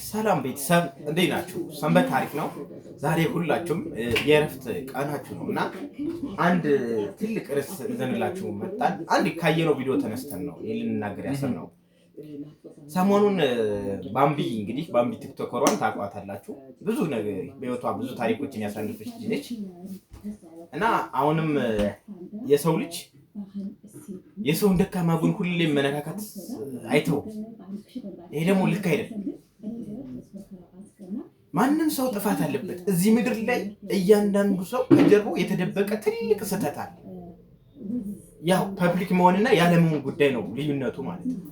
ሰላም ቤተሰብ እንዴት ናችሁ? ሰንበት አሪፍ ነው። ዛሬ ሁላችሁም የእረፍት ቀናችሁ ነውና አንድ ትልቅ ርዕስ ይዘንላችሁ መጣን። አንድ ካየነው ቪዲዮ ተነስተን ነው ልንናገር ያሰብነው። ሰሞኑን ባምቢ ቲክቶከሯን ታውቋታላችሁ። ብዙ ነገር በህይወቷ ብዙ ታሪኮችን ያሳለፈች ልጅ ነች እና አሁንም የሰው ልጅ የሰውን ደካማ ጎን ሁሌም መነካካት አይተው። ይሄ ደግሞ ልክ አይደለም። ማንም ሰው ጥፋት አለበት። እዚህ ምድር ላይ እያንዳንዱ ሰው ከጀርባው የተደበቀ ትልቅ ስህተት አለ። ያው ፐብሊክ መሆንና ያለመሆን ጉዳይ ነው ልዩነቱ ማለት ነው።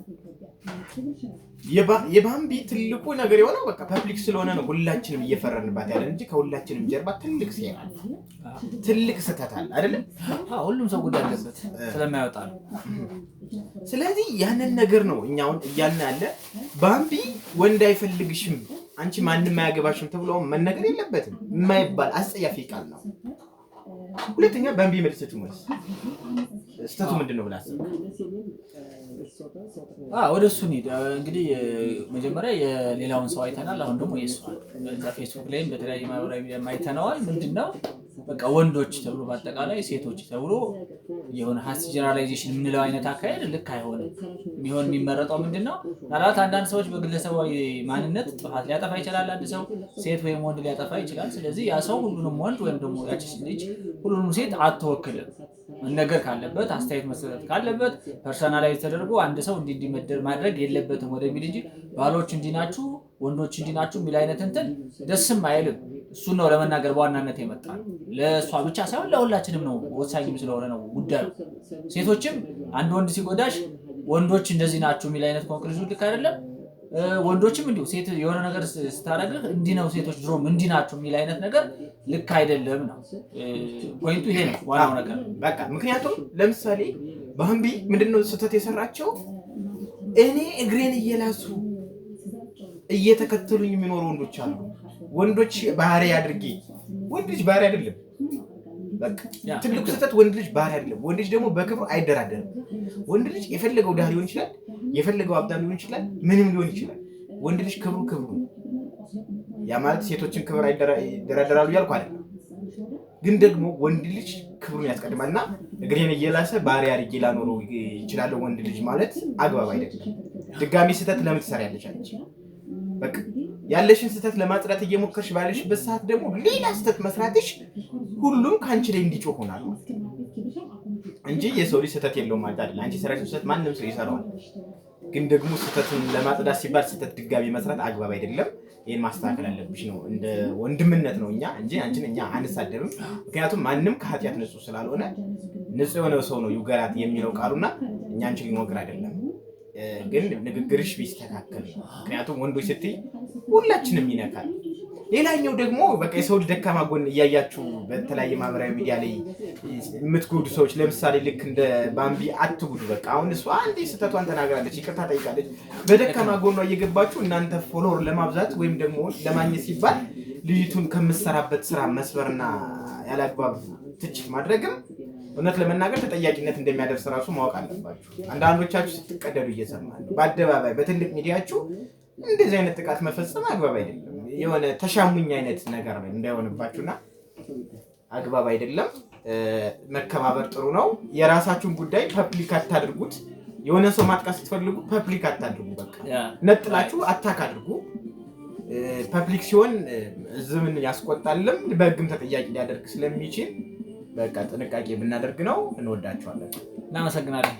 የባምቢ ትልቁ ነገር የሆነው በቃ ፐብሊክ ስለሆነ ነው ሁላችንም እየፈረንባት ያለን እንጂ ከሁላችንም ጀርባ ትልቅ ሴራ አለ፣ ትልቅ ስህተት አለ አይደል? ሁሉም ሰው ጉዳይ አለበት ስለማይወጣ ነው። ስለዚህ ያንን ነገር ነው እኛውን እያልን ያለ። ባምቢ ወንድ አይፈልግሽም፣ አንቺ ማንንም አያገባሽም ተብሎ መነገር የለበትም። የማይባል አስጸያፊ ቃል ነው። ሁለተኛ ባምቢ መልሰችው መልስ ስህተቱ ምንድነው ብላ አሰብ። ወደሱ እንሂድ። እንግዲህ መጀመሪያ የሌላውን ሰው አይተናል። አሁን ደግሞ የእሷን በዛ ፌስቡክ ላይም በተለያየ ማህበራዊ ሚዲያ አይተናል። ምንድነው በቃ ወንዶች ተብሎ በአጠቃላይ ሴቶች ተብሎ የሆነ ሀስ ጀነራላይዜሽን የምንለው አይነት አካሄድ ልክ አይሆንም። የሚመረጠው ምንድነው ምናልባት አንዳንድ ሰዎች በግለሰባዊ ማንነት ጥፋት ሊያጠፋ ይችላል። አንድ ሰው ሴት ወይም ወንድ ሊያጠፋ ይችላል። ስለዚህ ያ ሰው ሁሉንም ወንድ ወይም ደግሞ ያቺ ልጅ ሁሉንም ሴት አትወክልም። ነገር ካለበት አስተያየት መስጠት ካለበት ፐርሰናላይዝ ተደርጎ አንድ ሰው እንዲመደር ማድረግ የለበትም ወደሚል እንጂ ባሎች እንዲናችሁ ወንዶች እንዲናችሁ የሚል አይነት እንትን ደስም አይልም። እሱን ነው ለመናገር በዋናነት የመጣ ነው። ለእሷ ብቻ ሳይሆን ለሁላችንም ነው፣ ወሳኝም ስለሆነ ነው ጉዳዩ። ሴቶችም አንድ ወንድ ሲጎዳሽ ወንዶች እንደዚህ ናችሁ የሚል አይነት ኮንክሉዥን ልክ አይደለም። ወንዶችም እንዲሁ ሴት የሆነ ነገር ስታደርግ እንዲህ ነው ሴቶች ድሮም እንዲህ ናቸው የሚል አይነት ነገር ልክ አይደለም ነው ፖይንቱ። ይሄ ነው ዋናው ነገር በቃ። ምክንያቱም ለምሳሌ ባምቢ ምንድነው ስህተት የሰራቸው? እኔ እግሬን እየላሱ እየተከተሉኝ የሚኖሩ ወንዶች አሉ። ወንዶች ባህሪ አድርጌ፣ ወንድ ልጅ ባህሪ አይደለም። በቃ ትልቁ ስህተት ወንድ ልጅ ባህሪ አይደለም። ወንድ ልጅ ደግሞ በክብሩ አይደራደርም። ወንድ ልጅ የፈለገው ዳህ ሊሆን ይችላል፣ የፈለገው አብዳም ሊሆን ይችላል፣ ምንም ሊሆን ይችላል። ወንድ ልጅ ክብሩ ያ ማለት ሴቶችን ክብር አይደራደራሉ እያልኩ አይደለም። ግን ደግሞ ወንድ ልጅ ክብሩን ያስቀድማልና እግሬን እየላሰ ባህሪ አድርጌ ላኖረው ይችላል ወንድ ልጅ ማለት አግባብ አይደለም። ድጋሚ ስህተት ለምን ትሰሪያለሽ አንቺ? በቃ ያለሽን ስህተት ለማጽዳት እየሞከርሽ ባለሽበት ሰዓት ደግሞ ሌላ ስህተት መስራትሽ ሁሉም ከአንቺ ላይ እንዲጮህ ሆናል እንጂ የሰው ልጅ ስህተት የለውም ማለት አይደለም። አንቺ ሰራሽው ስህተት ማንም ሰው ይሰራዋል። ግን ደግሞ ስህተቱን ለማጽዳት ሲባል ስህተት ድጋሚ መስራት አግባብ አይደለም። ይሄን ማስተካከል አለብሽ ነው፣ እንደ ወንድምነት ነው እኛ እንጂ አንቺን እኛ አንሳደብም። ምክንያቱም ማንም ከኃጢአት ንጹህ ስላልሆነ ንጹህ የሆነ ሰው ነው ይውገራት የሚለው ቃሉና እኛ አንቺን ሊሞግር አይደለም። ግን ንግግርሽ ቢስተካከል ነው። ምክንያቱም ወንዶች ስትይ ሁላችንም ይነካል። ሌላኛው ደግሞ በቃ የሰው ልጅ ደካማ ጎን እያያችሁ በተለያየ ማህበራዊ ሚዲያ ላይ የምትጎዱ ሰዎች፣ ለምሳሌ ልክ እንደ ባምቢ አትጉዱ። በቃ አሁን እሷ አንዴ ስህተቷን ተናግራለች፣ ይቅርታ ጠይቃለች። በደካማ ጎኗ እየገባችሁ እናንተ ፎሎወር ለማብዛት ወይም ደግሞ ለማግኘት ሲባል ልጅቱን ከምትሰራበት ስራ መስበርና ያላግባብ ትችት ማድረግም እውነት ለመናገር ተጠያቂነት እንደሚያደርስ ራሱ ማወቅ አለባችሁ። አንዳንዶቻችሁ ስትቀደዱ እየሰማን በአደባባይ በትልቅ ሚዲያችሁ እንደዚህ አይነት ጥቃት መፈጸም አግባብ አይደለም። የሆነ ተሻሙኝ አይነት ነገር ነው እንዳይሆንባችሁና አግባብ አይደለም። መከባበር ጥሩ ነው። የራሳችሁን ጉዳይ ፐብሊክ አታድርጉት። የሆነ ሰው ማጥቃት ስትፈልጉ ፐብሊክ አታድርጉ። በቃ ነጥላችሁ አታክ አድርጉ። ፐብሊክ ሲሆን ዝምን ያስቆጣልም፣ በህግም ተጠያቂ ሊያደርግ ስለሚችል በቃ ጥንቃቄ ብናደርግ ነው። እንወዳቸዋለን። እናመሰግናለን።